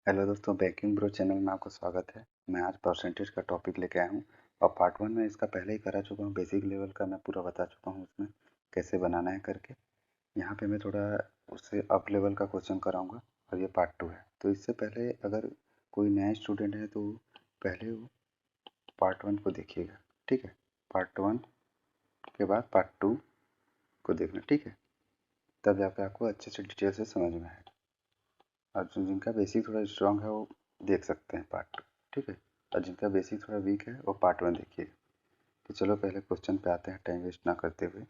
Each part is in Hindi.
हेलो दोस्तों, बैंकिंग ब्रो चैनल में आपका स्वागत है। मैं आज परसेंटेज का टॉपिक लेके आया हूँ और पार्ट वन में इसका पहले ही करा चुका हूँ। बेसिक लेवल का मैं पूरा बता चुका हूँ उसमें कैसे बनाना है करके। यहाँ पे मैं थोड़ा उससे अप लेवल का क्वेश्चन कराऊंगा और ये पार्ट टू है। तो इससे पहले अगर कोई नया स्टूडेंट है तो पहले वो पार्ट वन को देखिएगा, ठीक है। पार्ट वन के बाद पार्ट टू को देखना, ठीक है। तब जाकर आपको अच्छे से डिटेल से समझ में आएगा। और जिनका बेसिक थोड़ा स्ट्रांग है वो देख सकते हैं पार्ट टू, ठीक है। और जिनका बेसिक थोड़ा वीक है वो पार्ट वन देखिए। तो चलो पहले क्वेश्चन पे आते हैं, टाइम वेस्ट ना करते हुए।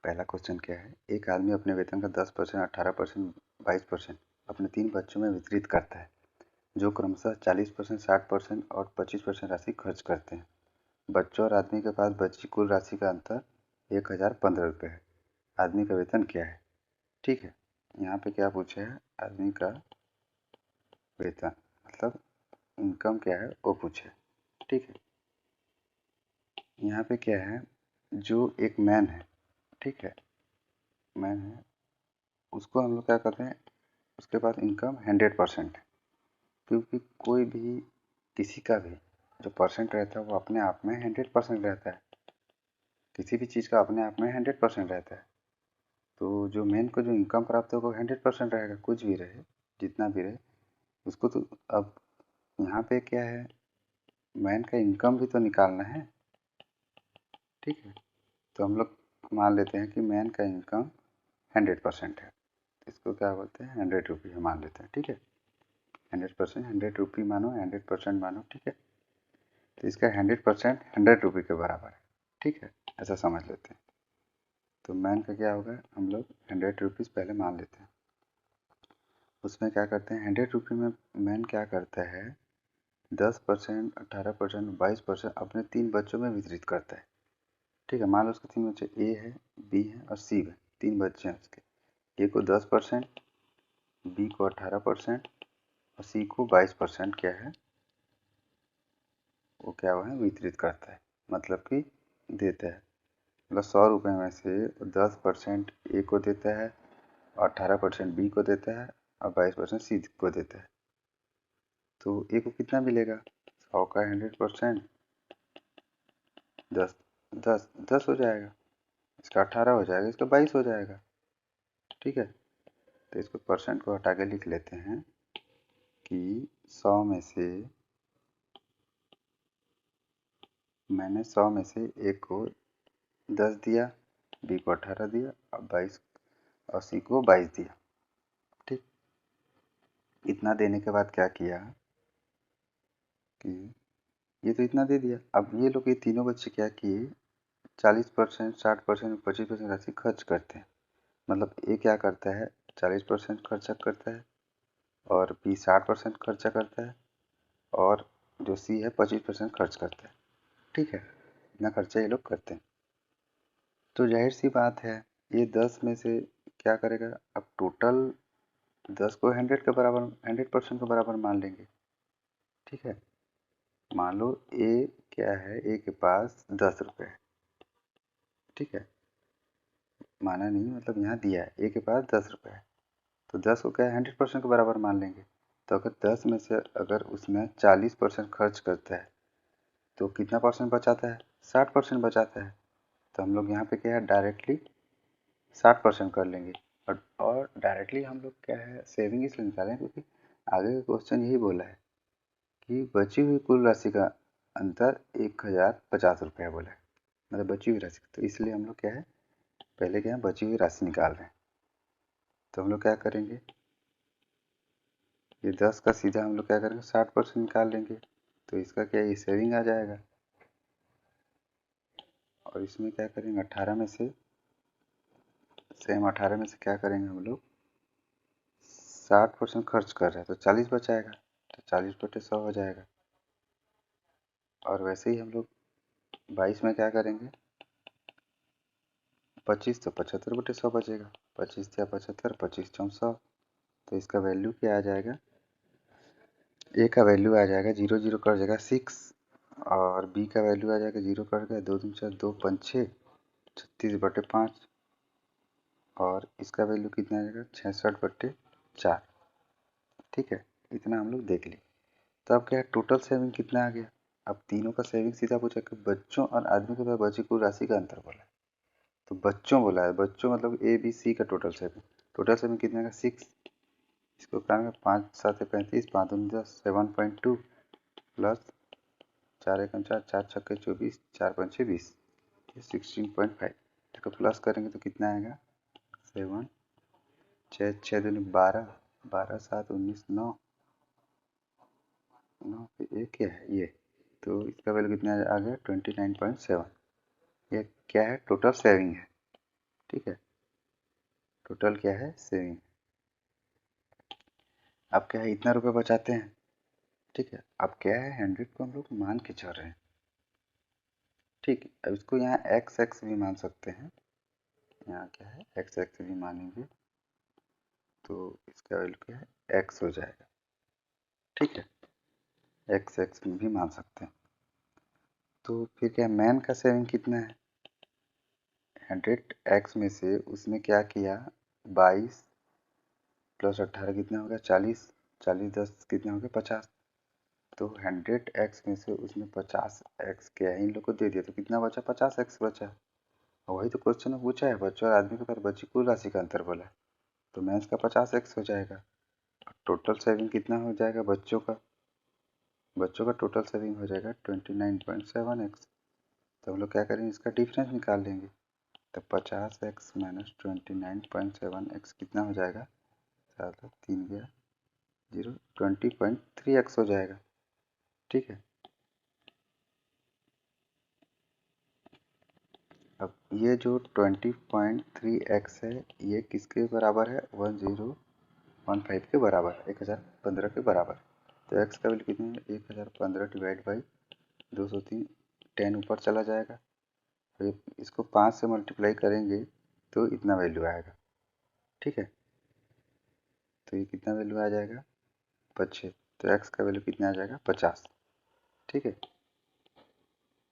पहला क्वेश्चन क्या है, एक आदमी अपने वेतन का 10%, 18%, 22% अपने 3 बच्चों में वितरित करता है, जो क्रमशः 40%, 60% और 25% राशि खर्च करते हैं। बच्चों और आदमी के पास बची कुल राशि का अंतर 1015 रुपये है। आदमी का वेतन क्या है? ठीक है। यहाँ पे क्या पूछा है, आदमी का वेतन मतलब इनकम क्या है वो पूछे, ठीक है। यहाँ पे क्या है, जो एक मैन है, ठीक है, मैन है, उसको हम लोग क्या करते हैं, उसके पास इनकम 100% है। क्योंकि कोई भी किसी का भी जो परसेंट रहता है वो अपने आप में 100% रहता है। किसी भी चीज़ का अपने आप में 100% रहता है। तो जो मैन को जो इनकम प्राप्त होगा वो 100% रहेगा, कुछ भी रहे, जितना भी रहे उसको। तो अब यहाँ पे क्या है, मैन का इनकम भी तो निकालना है, ठीक है। तो हम लोग मान लेते हैं कि मैन का इनकम 100% है। इसको क्या बोलते हैं, 100 रुपये मान लेते हैं, ठीक है। 100%, 100 रुपये मानो, 100% मानो, ठीक है। तो इसका 100% 100 रुपये के बराबर है, ठीक है। ऐसा समझ लेते हैं। तो मैन का क्या होगा, हम लोग 100 रुपीज़ पहले मान लेते हैं। उसमें क्या करते हैं, 100 रुपये में मैन क्या करता है, 10%, 18%, 22% अपने 3 बच्चों में वितरित करता है, ठीक है। मान लो उसके 3 बच्चे ए है, बी है और सी है। 3 बच्चे हैं उसके। ए को 10%, बी को 18% और सी को 22% क्या है, वो क्या हुआ है, वितरित करता है, मतलब कि देता है। मतलब 100 रुपये में से 10% ए को देता है और 18% बी को देता है और 22% सी को देता है। तो ए को कितना मिलेगा, 100 का 100%, 10 10 10 हो जाएगा, इसका 18 हो जाएगा, इसका 22 हो जाएगा, ठीक है। तो इसको परसेंट को हटा के लिख लेते हैं कि 100 में से मैंने 100 में से ए को 10 दिया, बी को 18 दिया और 22 और सी को 22 दिया, ठीक। इतना देने के बाद क्या किया कि ये तो इतना दे दिया। अब ये लोग ये तीनों बच्चे क्या किए, 40%, 60%, 25% राशि खर्च करते हैं। मतलब ए क्या करता है, 40% खर्चा करता है और बी 60% खर्चा करता है और जो सी है 25% खर्च करता है, ठीक है। इतना खर्चा ये लोग करते हैं। तो जाहिर सी बात है, ये 10 में से क्या करेगा, अब टोटल 10 को 100 के बराबर, 100% के बराबर मान लेंगे, ठीक है। मान लो ए क्या है, ए के पास 10 रुपये है, ठीक है। माना नहीं, मतलब यहाँ दिया है, ए के पास 10 रुपये है। तो 10 को क्या है, 100% के बराबर मान लेंगे। तो अगर 10 में से अगर उसमें 40% खर्च करता है तो कितना परसेंट बचाता है, 60% बचाता है। तो हम लोग यहाँ पे क्या है, डायरेक्टली 60% कर लेंगे। और डायरेक्टली हम लोग क्या है, सेविंग इसलिए निकालें क्योंकि आगे का क्वेश्चन यही बोला है कि बची हुई कुल राशि का अंतर 1050 रुपये बोला है, मतलब बची हुई राशि। तो इसलिए हम लोग क्या है, पहले क्या है, बची हुई राशि निकाल रहे हैं। तो हम लोग क्या करेंगे, ये 10 का सीधा हम लोग क्या करेंगे, 60% निकाल लेंगे। तो इसका क्या है, ये सेविंग आ जाएगा। और इसमें क्या करेंगे, 18 में से सेम 18 में से क्या करेंगे हम लोग, 60% खर्च कर रहे हैं तो 40 बचाएगा, तो 40/100 हो जाएगा। और वैसे ही हम लोग 22 में क्या करेंगे, 25 तो 75/100 बचेगा, 25 या 75, 25 चौं 100। तो इसका वैल्यू क्या आ जाएगा, ए का वैल्यू आ जाएगा 0 0 कर जाएगा 6 और बी का वैल्यू आ जाएगा 0 कर गया 2 दूनी 4, 2 5 6, 36/5 और इसका वैल्यू कितना आ जाएगा, 66/4। ठीक है, इतना हम लोग देख लिए। तो अब क्या है, टोटल सेविंग कितना आ गया। अब तीनों का सेविंग सीधा पूछा कि बच्चों और आदमी के पास बची कुल राशि का अंतर बोला है। तो बच्चों बोला है, बच्चों मतलब ए बी सी का टोटल सेविंग। टोटल सेविंग कितने का 6। इसको करेंगे 5 7 35, 5 दूनी 10, 7.2 प्लस 4 एकम 4, 4 छक्के 24, 4 पंचे 20, 16.5। इसको प्लस करेंगे तो कितना आएगा 7, 6 6 दूनी 12, 12 7 19 9, 9 पे एक क्या है ये, तो इसका वैल्यू कितना आ गया 29.7। ये क्या है, टोटल सेविंग है। ठीक है, टोटल क्या है, सेविंग। अब क्या है, इतना रुपये बचाते हैं। ठीक है, अब क्या है, 100 को हम लोग मान के चल रहे हैं। ठीक है, अब इसको यहाँ एक्स एक्स भी मान सकते हैं। यहाँ क्या है, एक्स एक्स भी मानेंगे तो इसका वैल्यू क्या है, एक्स हो जाएगा। ठीक है, एक्स एक्स भी मान सकते हैं। तो फिर क्या, मैन का सेविंग कितना है, 100 एक्स में से उसने क्या किया, 22 प्लस 18 कितना हो गया 40, 40 10 कितना हो गया 50। तो 100 एक्स में से उसने 50 एक्स किया है, इन लोग को दे दिया तो कितना बचा, 50 एक्स बचा। और वही तो क्वेश्चन में पूछा है, बच्चों और आदमी के पास बची कुल राशि का अंतर बोला है। तो मैथ्स का 50 एक्स हो जाएगा। टोटल सेविंग कितना हो जाएगा बच्चों का, बच्चों का टोटल सेविंग हो जाएगा 29.7 एक्स। तो हम लोग क्या करेंगे, इसका डिफरेंस निकाल लेंगे। तो 50 एक्स माइनस 29.7 एक्स कितना हो जाएगा, 4 3 गया 0, 20.3 एक्स हो जाएगा। ठीक है, अब ये जो 20.3 एक्स है ये किसके बराबर है, 1015 के बराबर है, 1015 के बराबर। तो एक्स का वैल्यू कितना है, 1015 डिवाइड बाई 203, 10 ऊपर चला जाएगा। फिर इसको 5 से मल्टीप्लाई करेंगे तो इतना वैल्यू आएगा। ठीक है, तो ये कितना वैल्यू आ जाएगा 25। तो एक्स का वैल्यू कितना आ जाएगा 50। ठीक है,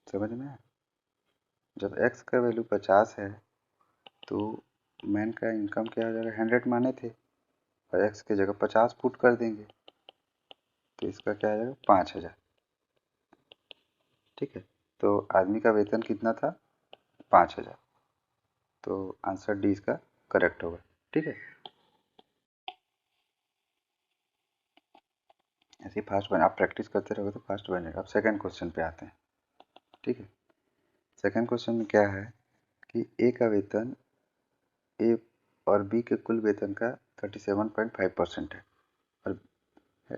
समझ में आया? जब एक्स का वैल्यू 50 है तो मैन का इनकम क्या हो जाएगा, 100 माने थे और एक्स की जगह 50 पुट कर देंगे तो इसका क्या आ जाएगा 5000। ठीक है, तो आदमी का वेतन कितना था 5000। तो आंसर डी इसका करेक्ट होगा। ठीक है, ऐसे फास्ट बने, आप प्रैक्टिस करते रहोगे तो फास्ट बनेगा। अब सेकंड क्वेश्चन पे आते हैं। ठीक है, सेकंड क्वेश्चन में क्या है कि ए का वेतन ए और बी के कुल वेतन का 37.5% है और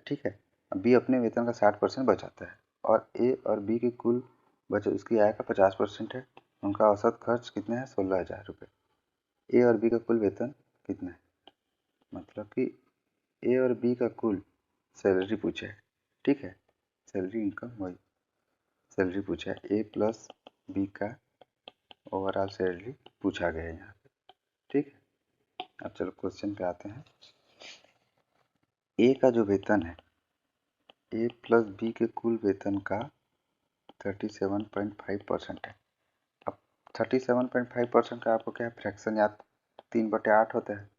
ठीक है, बी अपने वेतन का 60% बचाता है और ए और बी के कुल बचत उसकी आय का 50% है। उनका औसत खर्च कितना है, 16,000 रुपये। ए और बी का कुल वेतन कितना है, मतलब कि ए और बी का कुल सैलरी पूछा है। ठीक है, सैलरी इनकम वही सैलरी पूछा है, ए प्लस बी का ओवरऑल सैलरी पूछा गया है यहाँ पे। ठीक है, अब चलो क्वेश्चन पे आते हैं। ए का जो वेतन है, ए प्लस बी के कुल वेतन का 37.5% है। अब 37.5% का आपको क्या है, फ्रैक्शन याद 3/8 होता है।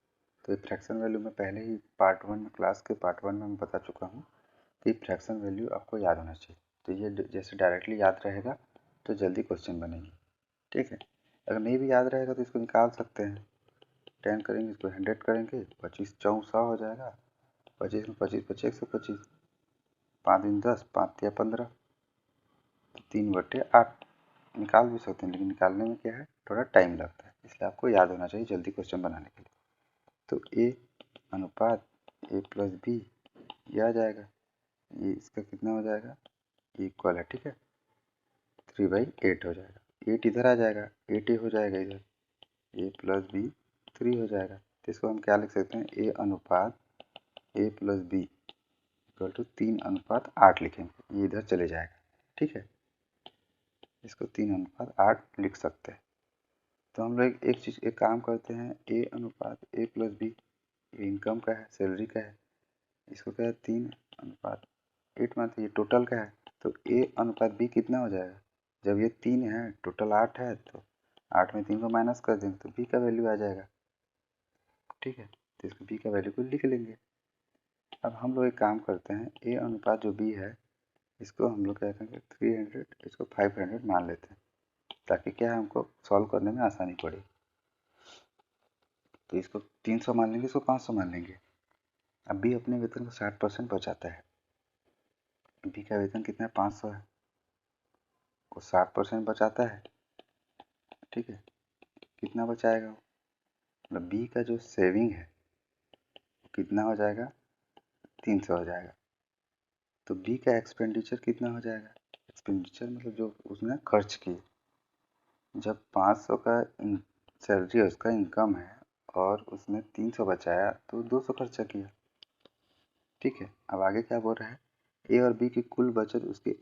तो ये फ्रैक्शन वैल्यू मैं पहले ही पार्ट 1 में, क्लास के पार्ट 1 में मैं बता चुका हूँ कि फ्रैक्शन वैल्यू आपको याद होना चाहिए। तो ये जैसे डायरेक्टली याद रहेगा तो जल्दी क्वेश्चन बनेगी। ठीक है, अगर नहीं भी याद रहेगा तो इसको निकाल सकते हैं। 10 करेंगे, इसको 100 करेंगे, 25 चौं 100 हो जाएगा। 25 में 25 25 125, 5 दिन 10, 5 या 15, 3/8 निकाल भी सकते हैं, लेकिन निकालने में क्या है, थोड़ा टाइम लगता है, इसलिए आपको याद होना चाहिए जल्दी क्वेश्चन बनाने के लिए। तो ए अनुपात ए प्लस बी ये आ जाएगा, ये इसका कितना हो जाएगा, इक्वल है। ठीक है, 3/8 हो जाएगा। 8 इधर आ जाएगा, 8 हो जाएगा इधर, ए प्लस बी 3 हो जाएगा। तो इसको हम क्या लिख सकते हैं, ए अनुपात ए प्लस बी इक्वल टू 3:8 लिखेंगे, ये इधर चले जाएगा। ठीक है, इसको 3:8 लिख सकते हैं। तो हम लोग एक चीज़, एक काम करते हैं, ए अनुपात ए प्लस बी, ये इनकम का है, सैलरी का है, इसको क्या है 3:8 मानते, ये टोटल का है। तो ए अनुपात बी कितना हो जाएगा, जब ये 3 है टोटल 8 है तो 8 में 3 को माइनस कर देंगे तो बी का वैल्यू आ जाएगा। ठीक है, तो इसको बी का वैल्यू को लिख लेंगे। अब हम लोग एक काम करते हैं, ए अनुपात जो बी है इसको हम लोग क्या करेंगे 300, इसको 500 मान लेते हैं, ताकि क्या है हमको सॉल्व करने में आसानी पड़े। तो इसको 300 मान लेंगे, इसको 500 मान लेंगे। अब बी अपने वेतन का 60% बचाता है। बी का वेतन कितना है, 500 है, वो 60% बचाता है। ठीक है, कितना बचाएगा वो, मतलब बी का जो सेविंग है कितना हो जाएगा, 300 हो जाएगा। तो बी का एक्सपेंडिचर कितना हो जाएगा, एक्सपेंडिचर मतलब जो उसने खर्च किए। जब 500 का सैलरी है, उसका इनकम है, और उसने 300 बचाया तो 200 खर्चा किया। ठीक है, अब आगे क्या बोल रहा है, ए और बी की कुल बचत उसकी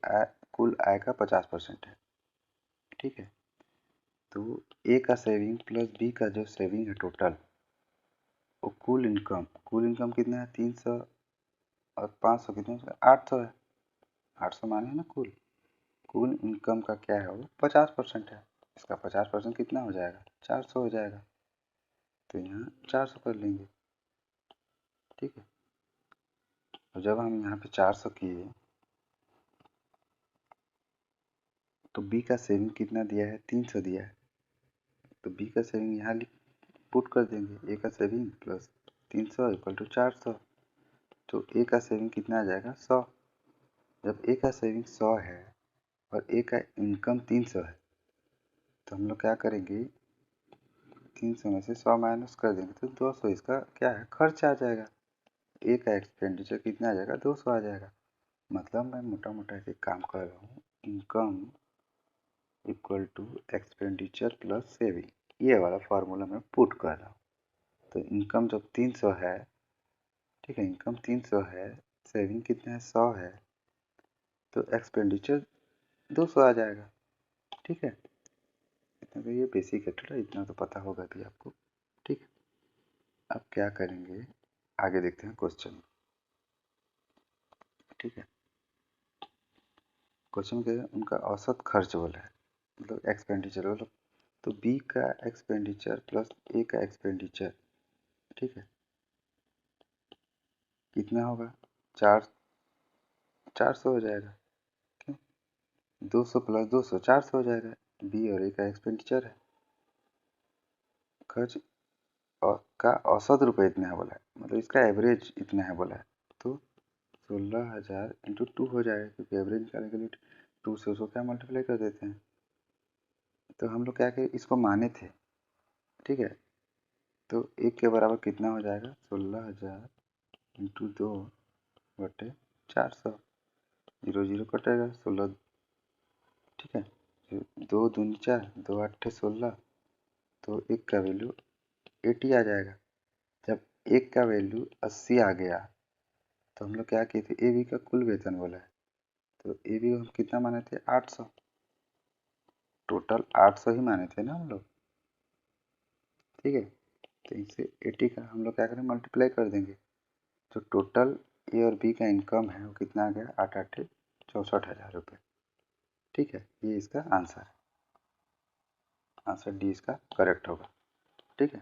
कुल आय का 50% है। ठीक है, तो ए का सेविंग प्लस बी का जो सेविंग है टोटल, वो कुल इनकम कितना है, 300 और 500 कितना है, 800 है। 800 माने ना कुल इनकम का क्या है, वो 50% है। इसका 50% कितना हो जाएगा, 400 हो जाएगा। तो यहाँ 400 कर लेंगे। ठीक है, और जब हम यहाँ पे 400 किए तो बी का सेविंग कितना दिया है, 300 दिया है। तो बी का सेविंग यहाँ पुट कर देंगे, ए का सेविंग प्लस 300 इक्वल टू 400। तो ए का सेविंग कितना आ जाएगा, 100। जब ए का सेविंग 100 है और ए का इनकम 300 है, तो हम लोग क्या करेंगे, 300 में से 100 माइनस कर देंगे तो 200 इसका क्या है, खर्च आ जाएगा। ए का एक्सपेंडिचर कितना आ जाएगा, 200 आ जाएगा। मतलब मैं मोटा मोटा एक काम कर रहा हूँ, income equal to expenditure plus saving, ये वाला फार्मूला मैं पुट कर रहा हूँ। तो इनकम जब 300 है, ठीक है, इनकम 300 है, सेविंग कितना है, 100 है, तो एक्सपेंडिचर 200 आ जाएगा। ठीक है, इतना तो ये बेसिक है, थोड़ा इतना तो पता होगा भी आपको। ठीक है, अब क्या करेंगे, आगे देखते हैं क्वेश्चन। ठीक है, क्वेश्चन क्या है, उनका औसत खर्च बोला है, मतलब एक्सपेंडिचर बोला। तो बी का एक्सपेंडिचर प्लस ए का एक्सपेंडिचर, ठीक है, कितना होगा, 400 हो जाएगा। क्यों, 200 प्लस 200 400 हो जाएगा। बी और ए का एक्सपेंडिचर है, खर्च और का औसत रुपये इतना है बोला है, मतलब इसका एवरेज इतना है बोला है। तो 16,000 इंटू 2 हो जाएगा, क्योंकि एवरेज निकालने के लिए 2 से उसको क्या मल्टीप्लाई कर देते हैं। तो हम लोग क्या करें, इसको माने थे। ठीक है, तो एक के बराबर कितना हो जाएगा, 16,000 इंटू 2/400, 0 0 कटेगा, 16। ठीक है, 2 दूनी 4, 2 8 16, तो एक का वैल्यू 80 आ जाएगा। जब एक का वैल्यू 80 आ गया, तो हम लोग क्या किए थे, ए बी का कुल वेतन बोला है, तो ए बी को हम कितना माने थे, 800, टोटल 800 ही माने थे ना हम लोग। ठीक है, तो इससे 80 का हम लोग क्या करें, मल्टीप्लाई कर देंगे। तो टोटल ए और बी का इनकम है वो कितना आ गया, 8 8 64,000 रुपये। ठीक है, ये इसका आंसर है, आंसर डी इसका करेक्ट होगा। ठीक है,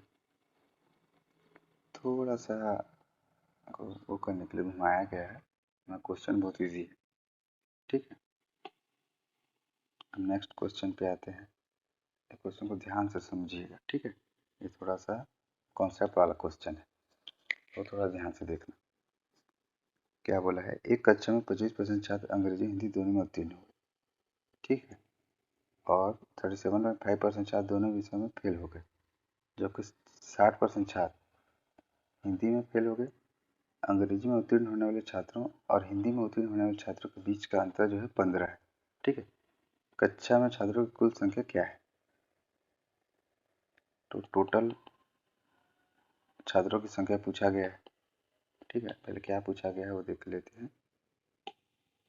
थोड़ा सा वो करने के लिए घुमाया गया है, क्वेश्चन बहुत इजी है। ठीक है, हम नेक्स्ट क्वेश्चन पे आते हैं। क्वेश्चन को ध्यान से समझिएगा। ठीक है, ये थोड़ा सा कॉन्सेप्ट वाला क्वेश्चन है, तो थोड़ा ध्यान से देखना। क्या बोला है, एक कक्षा में 25% छात्र अंग्रेजी हिंदी दोनों में उत्तीर्ण हुए। ठीक है, और 37.5% छात्र दोनों विषयों में फेल हो गए, जबकि 60% छात्र हिंदी में फेल हो गए। अंग्रेजी में उत्तीर्ण होने वाले छात्रों और हिंदी में उत्तीर्ण होने वाले छात्रों के बीच का अंतर जो है 15 है। ठीक है, कक्षा में छात्रों की कुल संख्या क्या है। तो टोटल छात्रों की संख्या पूछा गया है। ठीक है, पहले क्या पूछा गया है वो देख लेते हैं।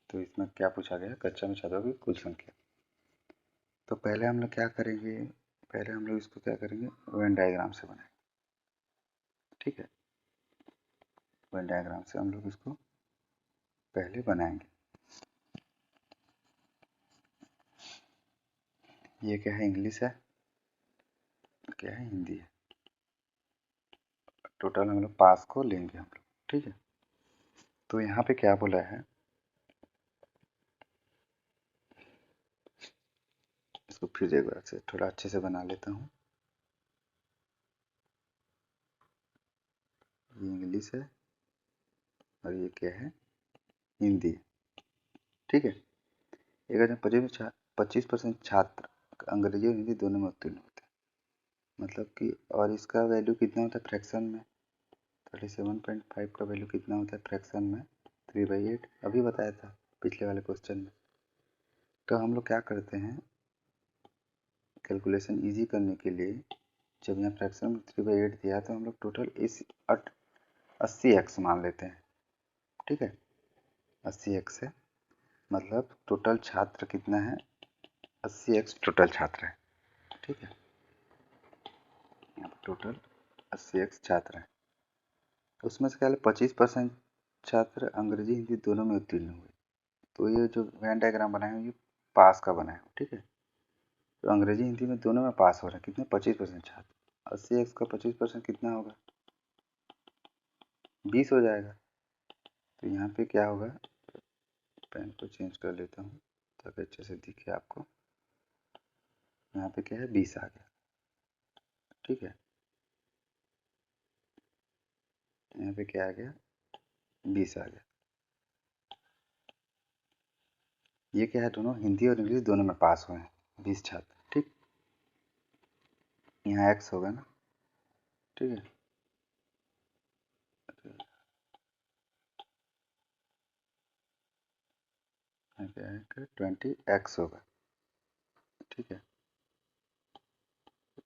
तो इसमें क्या पूछा गया है, कक्षा में छात्रों की कुल संख्या। तो पहले हम लोग क्या करेंगे, पहले हम लोग इसको क्या करेंगे, वेन डायग्राम से बनाएंगे। ठीक है, वेन डायग्राम से हम लोग इसको पहले बनाएंगे। ये क्या है, इंग्लिश है, क्या है, हिंदी है। टोटल हम लोग पास को लेंगे हम लोग। ठीक है, तो यहाँ पे क्या बोला है, इसको फिर एक बार से थोड़ा अच्छे से बना लेता हूँ। ये इंग्लिश है और ये क्या है, हिंदी। ठीक है, एक हजार 25% छात्र अंग्रेजी और हिंदी दोनों में उत्तीर्ण होते हैं, मतलब कि, और इसका वैल्यू कितना होता है फ्रैक्शन में, 37.5 का वैल्यू कितना होता है फ्रैक्शन में, 3/8, अभी बताया था पिछले वाले क्वेश्चन में। तो हम लोग क्या करते हैं, कैलकुलेशन इजी करने के लिए, जब यहाँ फ्रैक्शन में 3/8 दिया है तो हम लोग टोटल इस 80x मान लेते हैं। ठीक है, 80x है, मतलब टोटल छात्र कितना है, 80x टोटल छात्र है। ठीक है, यहाँ पर टोटल 80x छात्र हैं, उसमें से क्या 25% छात्र अंग्रेजी हिंदी दोनों में उत्तीर्ण हुए। तो ये जो वेन डायग्राम बनाए हैं ये पास का बनाया है। ठीक है, तो अंग्रेजी हिंदी में दोनों में पास हो रहे हैं, कितने, 25% छात्र, 80x का 25% कितना होगा, 20 हो जाएगा। तो यहाँ पे क्या होगा, पेन को चेंज कर लेता हूँ ताकि अच्छे से दिखे आपको। यहाँ पे क्या है, 20 आ गया। ठीक है, यहाँ पे क्या आ गया, 20 आ गया। ये क्या है, दोनों हिंदी और इंग्लिश दोनों में पास हुए हैं 20 छात्र। ठीक, यहाँ x होगा ना। ठीक है, यहाँ क्या है कि 20x होगा। ठीक है,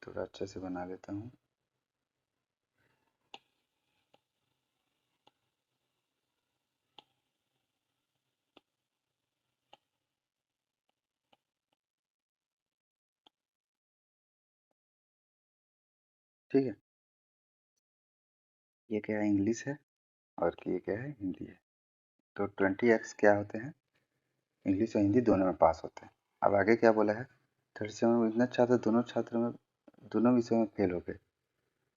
थोड़ा अच्छे से बना लेता हूँ। ठीक है, ये क्या है, इंग्लिश है, और ये क्या है, हिंदी है। तो 20x क्या होते हैं, इंग्लिश और हिंदी दोनों में पास होते हैं। अब आगे क्या बोला है, 37 में इतने छात्र दोनों विषयों में फेल हो गए।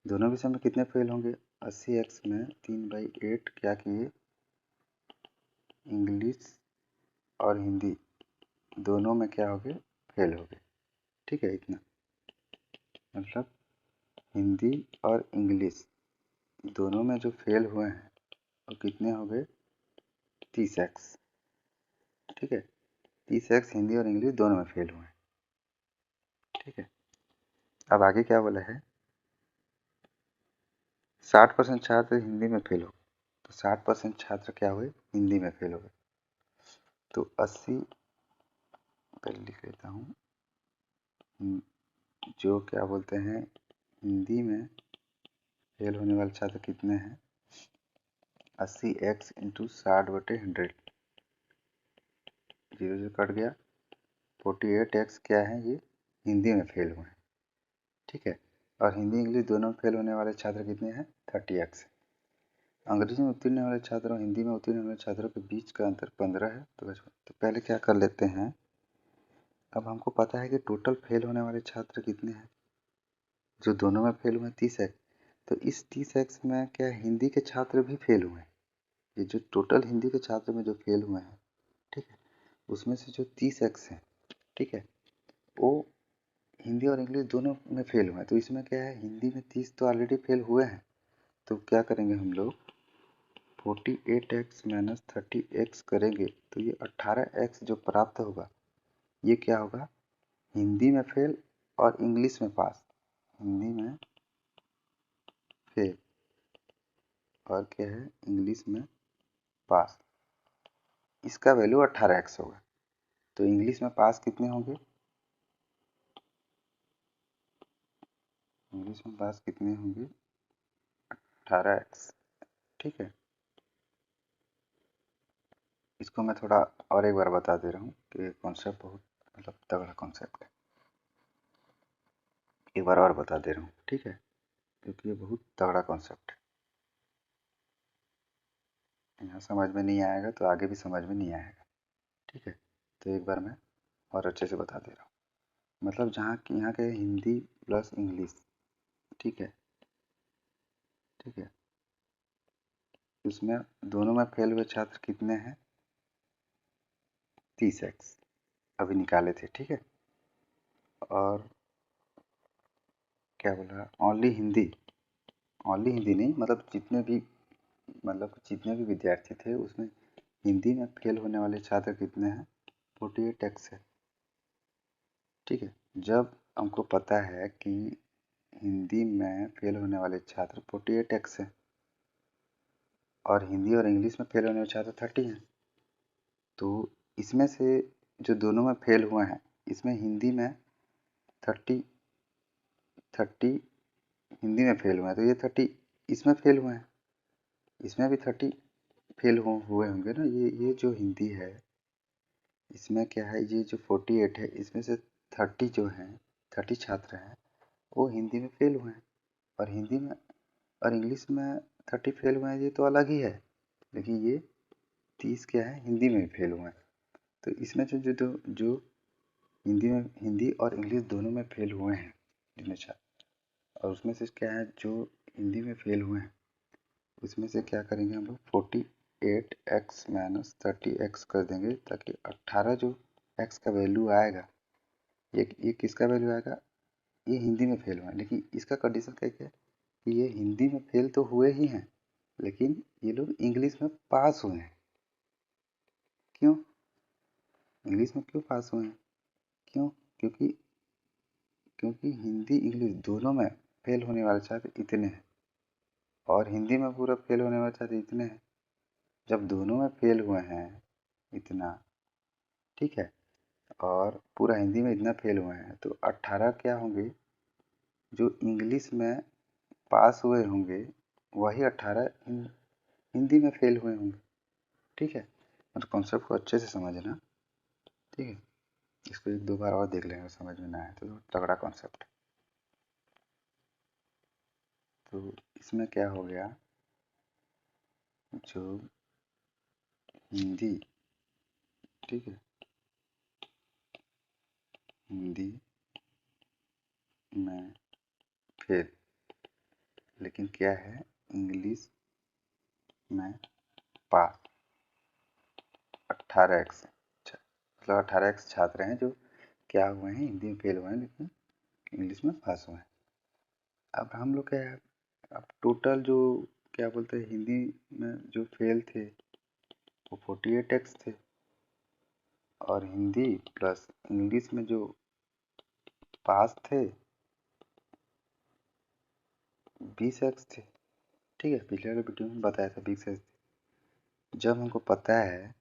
दोनों विषय में कितने फेल होंगे, 80x में 3/8 क्या किए, इंग्लिश और हिंदी दोनों में क्या हो गए, फेल हो गए। ठीक है, इतना मतलब हिंदी और इंग्लिश दोनों में जो फेल हुए हैं वो कितने हो गए, 30x। ठीक है, 30x हिंदी और इंग्लिश दोनों में फेल हुए हैं। ठीक है, अब आगे क्या बोला है, 60% छात्र हिंदी में फेल हो गए। तो 60% छात्र क्या हुए, हिंदी में फेल हो गए। तो 80, पहले लिख लेता हूँ, जो क्या बोलते हैं, हिंदी में फेल होने वाले छात्र कितने हैं, 80x इंटू 60/100, 0 कट गया, 48x क्या है, ये हिंदी में फेल हुए हैं। ठीक है, और हिंदी इंग्लिश दोनों में फेल होने वाले छात्र कितने हैं, 30x। अंग्रेजी में उत्तीर्ण वाले छात्रों और हिंदी में उत्तीर्ण वाले छात्रों के बीच का अंतर 15 है। तो पहले क्या कर लेते हैं, अब हमको पता है कि टोटल फेल होने वाले छात्र कितने हैं, जो दोनों में फेल हुए 30x। तो इस 30x में क्या हिंदी के छात्र भी फेल हुए हैं, ये जो टोटल हिंदी के छात्र में जो फेल हुए हैं, ठीक है, उसमें से जो 30x है, ठीक है, वो हिंदी और इंग्लिश दोनों में फेल हुए हैं। तो इसमें क्या है, हिंदी में 30 तो ऑलरेडी फेल हुए हैं, तो क्या करेंगे हम लोग, 48x माइनस 30x करेंगे तो ये 18x जो प्राप्त होगा, ये क्या होगा, हिंदी में फेल और इंग्लिश में पास। हिंदी में फेल और क्या है, इंग्लिश में पास, इसका वैल्यू 18x होगा। तो इंग्लिश में पास कितने होंगे, इंग्लिश में पास कितने होंगे, 18x। ठीक है, इसको मैं थोड़ा और एक बार बता दे रहा हूँ कि कॉन्सेप्ट बहुत मतलब तगड़ा कॉन्सेप्ट है। एक बार और बता दे रहा हूँ, ठीक है, क्योंकि ये बहुत तगड़ा कॉन्सेप्ट है। यहाँ समझ में नहीं आएगा तो आगे भी समझ में नहीं आएगा। ठीक है, तो एक बार मैं और अच्छे से बता दे रहा हूँ। मतलब जहाँ की यहाँ के हिंदी प्लस इंग्लिश, ठीक है, ठीक है, उसमें दोनों में फेल हुए छात्र कितने हैं? 30x अभी निकाले थे, ठीक है। और क्या बोला, ओनली हिंदी नहीं, मतलब जितने भी विद्यार्थी थे उसमें हिंदी में फेल होने वाले छात्र कितने हैं? 48x है, ठीक है। जब हमको पता है कि हिंदी में फेल होने वाले छात्र 48x है और हिंदी और इंग्लिश में फेल होने वाले छात्र 30 हैं, तो इसमें से जो दोनों में फेल हुए हैं, इसमें हिंदी में 30 हिंदी में फेल हुए हैं, तो ये 30 इसमें फेल हुए हैं, इसमें भी 30 फेल हुए होंगे ना। ये जो हिंदी है इसमें क्या है, ये जो 48 है इसमें से 30 जो हैं, 30 छात्र हैं वो हिंदी में फेल हुए हैं, और हिंदी में और इंग्लिश में 30 फेल हुए हैं, ये तो अलग ही है। लेकिन ये 30 क्या है, हिंदी में फेल हुए हैं। तो इसमें जो हिंदी और इंग्लिश दोनों में फेल हुए हैं जितने छात्र, और उसमें से क्या है, जो हिंदी में फेल हुए हैं उसमें से क्या करेंगे हम लोग, 48x माइनस 30x कर देंगे, ताकि 18 जो x का वैल्यू आएगा, ये किसका वैल्यू आएगा, ये हिंदी में फेल हुआ है। लेकिन इसका कंडीशन क्या है कि ये हिंदी में फेल तो हुए ही हैं, लेकिन ये लोग इंग्लिश में पास हुए हैं। क्यों इंग्लिश में क्यों पास हुए हैं? क्यों? क्योंकि हिंदी इंग्लिश दोनों में फेल होने वाले छात्र इतने हैं, और हिंदी में पूरा फेल होने वाले छात्र इतने हैं। जब दोनों में फेल हुए हैं इतना, ठीक है, और पूरा हिंदी में इतना फेल हुए हैं, तो 18 क्या होंगे, जो इंग्लिश में पास हुए होंगे वही 18 हिंदी में फेल हुए होंगे, ठीक है। मतलब कॉन्सेप्ट को अच्छे से समझना, ठीक है। इसको एक दो बार और देख लेंगे, समझ में ना आए तो तगड़ा कॉन्सेप्ट। तो इसमें क्या हो गया, जो हिंदी, ठीक है, हिंदी में फेल, लेकिन क्या है, इंग्लिश में पास 18x, मतलब 18x छात्र हैं जो क्या हुए हैं, हिंदी में फेल हुए हैं लेकिन इंग्लिश में पास हुए हैं। अब हम लोग क्या है, अब टोटल जो क्या बोलते हैं, हिंदी में जो फेल थे वो 48x थे, और हिंदी प्लस इंग्लिश में जो पास थे 20x थे, ठीक है। पिछले वाले वीडियो में बताया था 20x थे। जब हमको पता है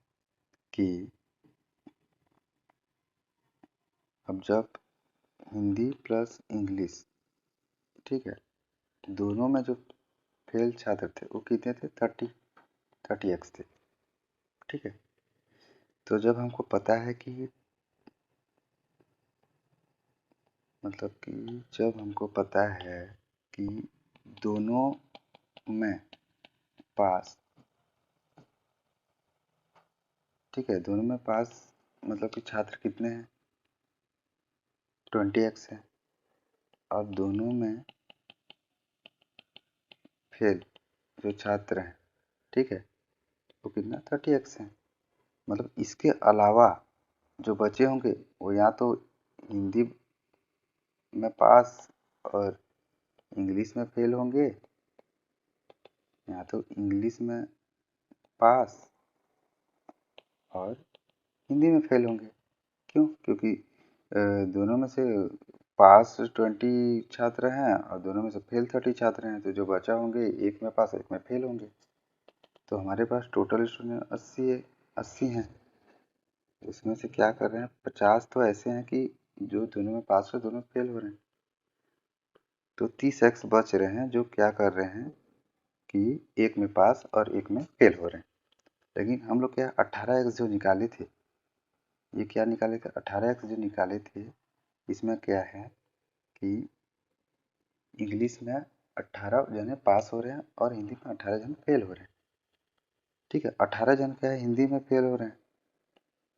कि अब जब हिंदी प्लस इंग्लिश, ठीक है, दोनों में जो फेल छात्र थे वो कितने थे, 30x थे, ठीक है। तो जब हमको पता है कि मतलब कि जब हमको पता है कि दोनों में पास, ठीक है, दोनों में पास मतलब कि छात्र कितने हैं, 20x है, और दोनों में फेल जो छात्र हैं, ठीक है, वो कितना 30x है। मतलब इसके अलावा जो बचे होंगे वो या तो हिंदी में पास और इंग्लिश में फेल होंगे, या तो इंग्लिश में पास और हिंदी में फेल होंगे। क्यों? क्योंकि दोनों में से पास 20 छात्र हैं और दोनों में से फेल 30 छात्र हैं, तो जो बचा होंगे एक में पास एक में फेल होंगे। तो हमारे पास टोटल स्टूडेंट 80 हैं। इसमें से क्या कर रहे हैं, 50 तो ऐसे हैं कि जो दोनों में पास है दोनों फेल हो रहे हैं, तो 30x बच रहे हैं जो क्या कर रहे हैं कि एक में पास और एक में फेल हो रहे हैं। लेकिन हम लोग क्या 18x जो निकाले थे, ये क्या निकाले थे, 18x जो निकाले थे, इसमें क्या है कि इंग्लिश में 18 जने पास हो रहे हैं और हिंदी में 18 जन फेल हो रहे हैं, ठीक है। 18 जन क्या है, हिंदी में फेल हो रहे हैं,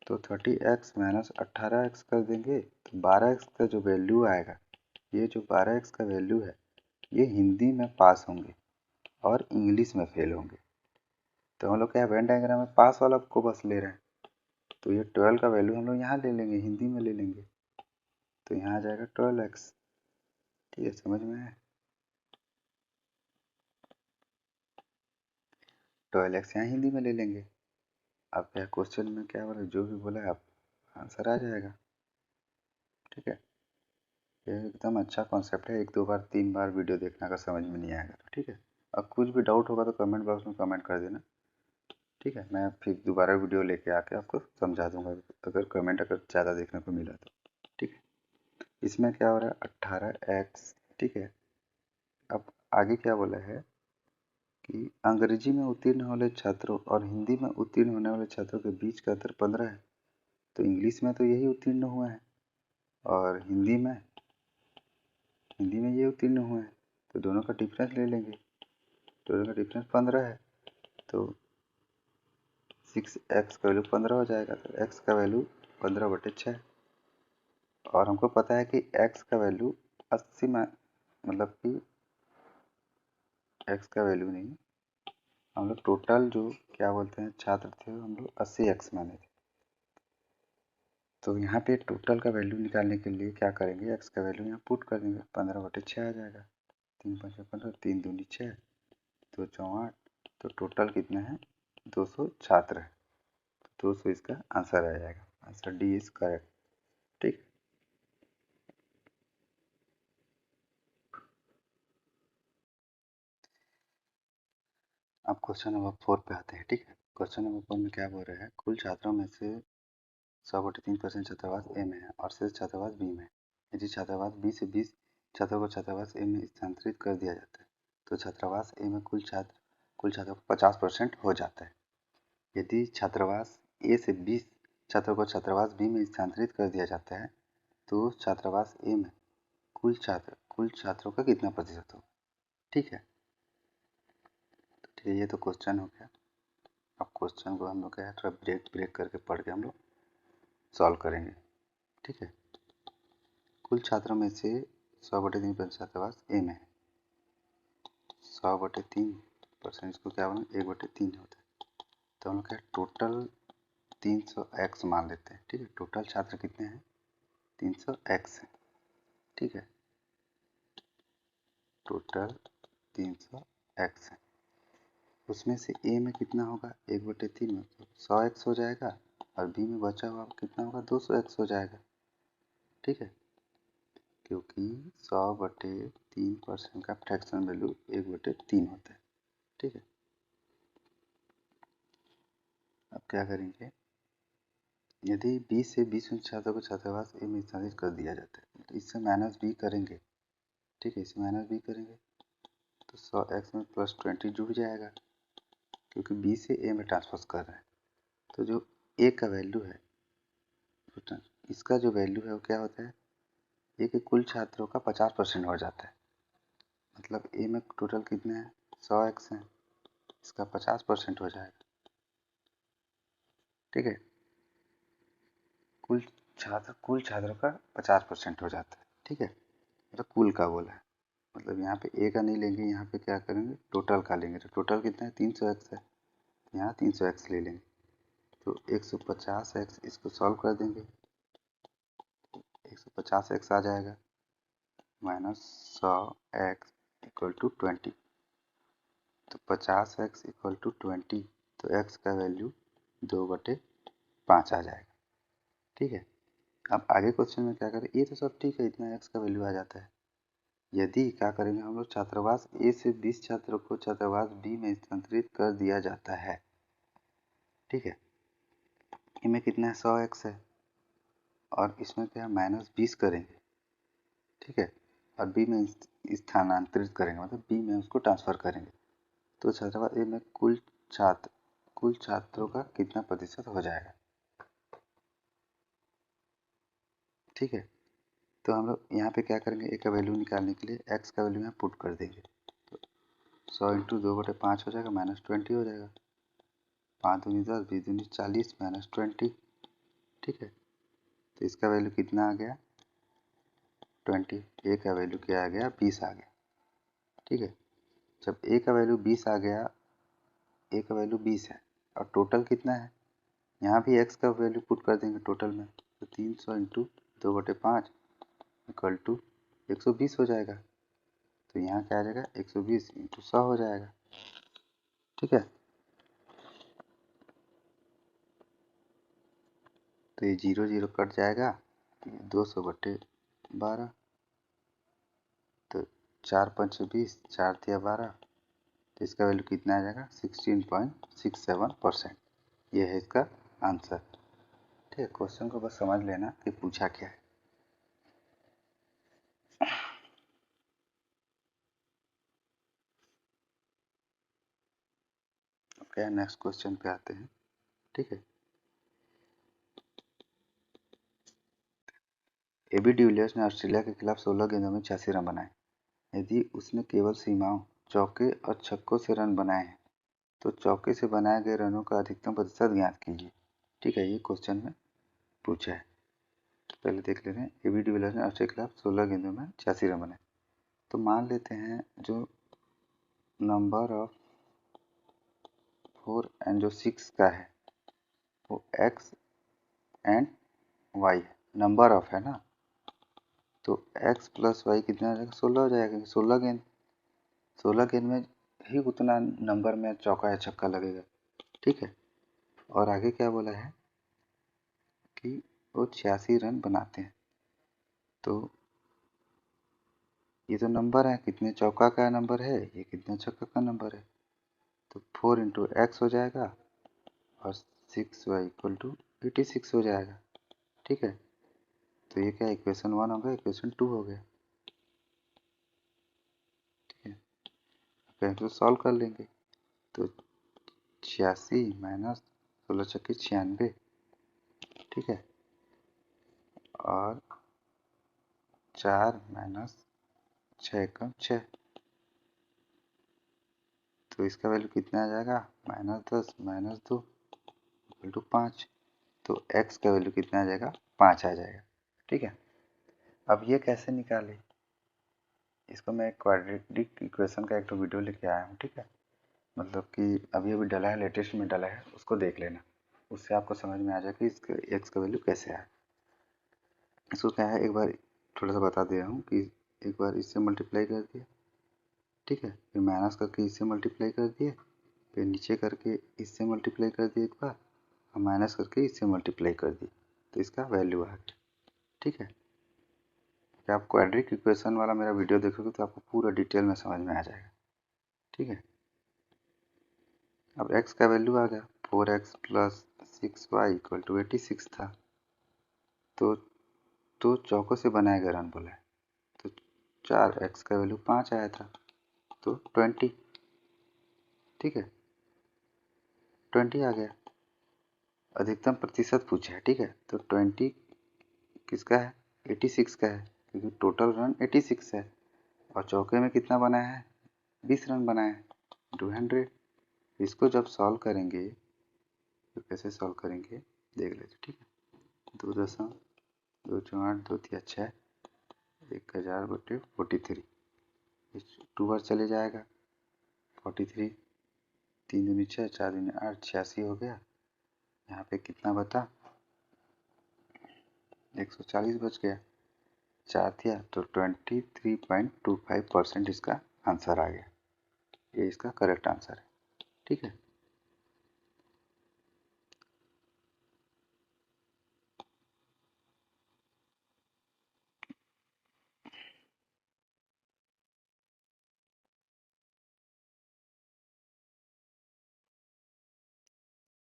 तो 30x माइनस 18x कर देंगे, तो 12x का जो वैल्यू आएगा, ये जो 12x का वैल्यू है ये हिंदी में पास होंगे और इंग्लिश में फेल होंगे, तो हम लोग क्या वेन डायग्राम में पास वाला को बस ले रहे हैं, तो ये 12 का वैल्यू हम लोग यहाँ ले लेंगे, हिंदी में ले लेंगे, तो यहाँ आ जाएगा 12x। ठीक है, समझ में आया? 12x यहाँ हिंदी में ले लेंगे। अब क्या क्वेश्चन में क्या बोला, जो भी बोला है आप आंसर आ जाएगा। ठीक है, ये एकदम अच्छा कॉन्सेप्ट है, 1-2 बार 3 बार वीडियो देखना, अगर समझ में नहीं आएगा तो। ठीक है, अब कुछ भी डाउट होगा तो कमेंट बॉक्स में कमेंट कर देना। ठीक है, मैं फिर दोबारा वीडियो लेके आके आपको समझा दूंगा, अगर कमेंट अगर ज़्यादा देखने को मिला तो। ठीक है, इसमें क्या हो रहा है 18x। ठीक है, अब आगे क्या बोला है कि अंग्रेजी में उत्तीर्ण वाले छात्रों और हिंदी में उत्तीर्ण होने वाले छात्रों के बीच का अंतर 15 है। तो इंग्लिश में तो यही उत्तीर्ण हुआ है और हिंदी में ये उत्तीर्ण हुए हैं, तो दोनों का डिफरेंस ले लेंगे। दोनों का डिफरेंस 15 है, तो 6x का वैल्यू 15 हो जाएगा, तो x का वैल्यू 15/6। और हमको पता है कि x का वैल्यू 80 में, मतलब कि x का वैल्यू नहीं, हम लोग टोटल जो क्या बोलते हैं छात्र थे हम लोग 80x माने थे। तो यहाँ पे टोटल का वैल्यू निकालने के लिए क्या करेंगे, x का वैल्यू यहाँ पुट कर देंगे, 15/6 आ जाएगा। 3×5 = 15, 3×2 = 6, 2×4 = 8, तो टोटल कितने हैं 200 छात्र है, 200 इसका आंसर आ जाएगा। Answer D is correct. ठीक, अब क्वेश्चन नंबर 4 पे आते हैं। ठीक है, क्वेश्चन नंबर 4 में क्या बोल रहे हैं, कुल छात्रों में से 100/3% छात्रावास ए में है और शेष छात्रावास बी में है। यदि छात्रावास बी से 20 छात्रों को छात्रावास ए में स्थानांतरित कर दिया जाता है तो छात्रावास ए में कुल छात्रों का 50% हो जाता है। यदि छात्रावास ए से 20 छात्रों को छात्रावास बी में स्थानांतरित कर दिया जाता है तो छात्रावास ए में कुल छात्रों का कितना प्रतिशत होगा। ठीक है, तो ठीक है, ये तो क्वेश्चन हो गया। अब क्वेश्चन को हम लोग क्या है थोड़ा ब्रेक करके पढ़ के हम लोग सॉल्व करेंगे। ठीक है, कुल छात्रों में से 100/3% छात्रावास ए में है। 100/3% इसको क्या बोलेंगे 1/3 होता है, तो हम लोग क्या टोटल 300x मान लेते हैं। ठीक है, टोटल छात्र कितने हैं 300x है। ठीक है, टोटल 300x है, उसमें से ए में कितना होगा 1/3 में 100x हो जाएगा और बी में बचा हुआ कितना होगा 200x हो जाएगा। ठीक है, क्योंकि 100/3% का फ्रैक्शन वैल्यू 1/3 होता है। ठीक है, अब क्या करेंगे, यदि 20 से 20 छात्रों को छात्रावास ए में स्थानांतरित कर दिया जाता है तो इससे माइनस बी करेंगे। ठीक है, इससे माइनस बी करेंगे तो 100x में +20 जुड़ जाएगा, क्योंकि बी से ए में ट्रांसफर कर रहे हैं। तो जो ए का वैल्यू है, इसका जो वैल्यू है वो क्या होता है, ए के कुल छात्रों का 50% हो जाता है। मतलब ए में टोटल कितने हैं 100x हैं, इसका 50% हो जाएगा। ठीक है, कुल छात्रों का 50% हो जाता है। ठीक है, मतलब कुल का बोला है, मतलब यहाँ पे ए का नहीं लेंगे, यहाँ पे क्या करेंगे टोटल का लेंगे। तो टोटल कितना है 300x है, यहाँ 300x ले लेंगे, तो 150x इसको सॉल्व कर देंगे, 150x आ जाएगा माइनस 100x = 20, तो 50x = 20, तो x का वैल्यू 2/5 आ जाएगा। ठीक है, अब आगे क्वेश्चन में क्या करें, ये तो सब ठीक है, इतना x का वैल्यू आ जाता है। यदि क्या करेंगे हम लोग छात्रावास ए से 20 छात्रों को छात्रावास बी में स्थानांतरित कर दिया जाता है। ठीक है, इनमें कितना है 100x है और इसमें क्या -20 करेंगे। ठीक है, और बी में स्थानांतरित करेंगे, मतलब बी में उसको ट्रांसफर करेंगे, तो छात्रावास ए में कुल छात्रों का कितना प्रतिशत हो जाएगा। ठीक है, तो हम लोग यहाँ पे क्या करेंगे, ए का वैल्यू निकालने के लिए एक्स का वैल्यू यहाँ पुट कर देंगे, तो 100 × 2/5 हो जाएगा, -20 हो जाएगा, 5 दूनी 10, 20 दूनी 40, -20। ठीक है, तो इसका वैल्यू कितना आ गया 20, ए का वैल्यू क्या आ गया 20 आ गया। ठीक है, जब ए का वैल्यू 20 आ गया ए का वैल्यू 20 है और टोटल कितना है, यहाँ भी x का वैल्यू पुट कर देंगे टोटल में, तो 300 इंटू 2/5 इक्वल टू 120 हो जाएगा। तो यहाँ क्या आ जाएगा, 120 इंटू 100 हो जाएगा। ठीक है, तो ये 0 0 कट जाएगा, 200/12, तो 4 5 20, 4 तिया 12, तो इसका वैल्यू कितना आ जाएगा, 16.67%। ये है इसका आंसर। ठीक है, क्वेश्चन को बस समझ लेना कि पूछा क्या है। ओके, नेक्स्ट क्वेश्चन पे आते हैं। ठीक है, एबी डिविलियर्स ने ऑस्ट्रेलिया के खिलाफ 16 गेंदों में 86 रन बनाए। यदि उसने केवल सीमाओं, चौके और छक्कों से रन बनाए हैं तो चौके से बनाए गए रनों का अधिकतम प्रतिशत ज्ञात कीजिए। ठीक है, ये क्वेश्चन में पूछा है। पहले देख लेते हैं, एबी डिविलियर्स ने ऑस्ट्रेलिया के खिलाफ 16 गेंदों में 86 रन बनाए। तो मान लेते हैं जो नंबर ऑफ 4 एंड जो 6 का है वो एक्स एंड वाई है, नंबर ऑफ है ना, तो x प्लस वाई कितना हो जाएगा, 16 हो जाएगा। 16 गेंद में ही उतना नंबर में चौका या छक्का लगेगा। ठीक है, और आगे क्या बोला है कि वो 86 रन बनाते हैं। तो ये तो नंबर है, कितने चौका का नंबर है, ये कितने छक्का का नंबर है, तो 4 इंटू एक्स हो जाएगा और 6y इक्वल टू 86 हो जाएगा। ठीक है, तो ये क्या इक्वेशन 1 हो गया, इक्वेशन 2 हो गया। ठीक है, पहले तो सॉल्व कर लेंगे। तो 86 माइनस 16 छक्के 96, ठीक है, और 4 माइनस 6 कम 6, तो इसका वैल्यू कितना आ जाएगा, -10 -2 इक्वल टू 5। तो x का वैल्यू कितना आ जाएगा, 5 आ जाएगा। ठीक है, अब ये कैसे निकाले, इसको मैं क्वाड्रेटिक इक्वेशन का एक तो वीडियो लेके आया हूँ। ठीक है, मतलब कि अभी अभी डला है, लेटेस्ट में डला है, उसको देख लेना, उससे आपको समझ में आ जाएगा कि इसका x का वैल्यू कैसे आया। इसको क्या है, एक बार थोड़ा सा बता दे रहा हूँ कि एक बार इससे मल्टीप्लाई कर दिया, ठीक है, फिर माइनस करके इससे मल्टीप्लाई कर दिए, फिर नीचे करके इससे मल्टीप्लाई कर दिए एक बार, और माइनस करके इससे मल्टीप्लाई कर दिए, तो इसका वैल्यू आ गया। ठीक है, कि आप क्वाड्रिक इक्वेशन वाला मेरा वीडियो देखोगे तो आपको पूरा डिटेल में समझ में आ जाएगा। ठीक है, अब x का वैल्यू आ गया, 4x plus 6y equal to 86 था। तो चौकों से बनाया गया रन बोला है, तो 4x का वैल्यू 5 आया था, तो 20। ठीक है, 20 आ गया। अधिकतम प्रतिशत पूछा है। ठीक है, तो 20 किसका है, 86 का है, क्योंकि टोटल रन 86 है और चौके में कितना बनाया है, 20 रन बनाए हैं, 200। इसको जब सॉल्व करेंगे तो कैसे सॉल्व करेंगे देख लेते। ठीक है, 2.2 2 तिया 6, 1000/43, 2 बार चले जाएगा, 43, 3 दूनी 6, 4 दूनी 8, 86 हो गया। यहाँ पे कितना बता, 140 बच गया, 4 थिया, तो 23.25% इसका आंसर आ गया। ये इसका करेक्ट आंसर है। ठीक है,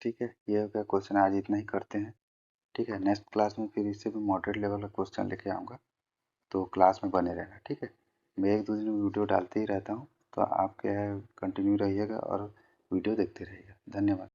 ठीक है, ये हो गया क्वेश्चन, आज इतना ही करते हैं। ठीक है, नेक्स्ट क्लास में फिर इससे भी मॉडरेट लेवल का क्वेश्चन लेके आऊँगा, तो क्लास में बने रहना। ठीक है, मैं एक दो दिन में वीडियो डालते ही रहता हूँ, तो आप क्या है कंटिन्यू रहिएगा और वीडियो देखते रहिएगा। धन्यवाद।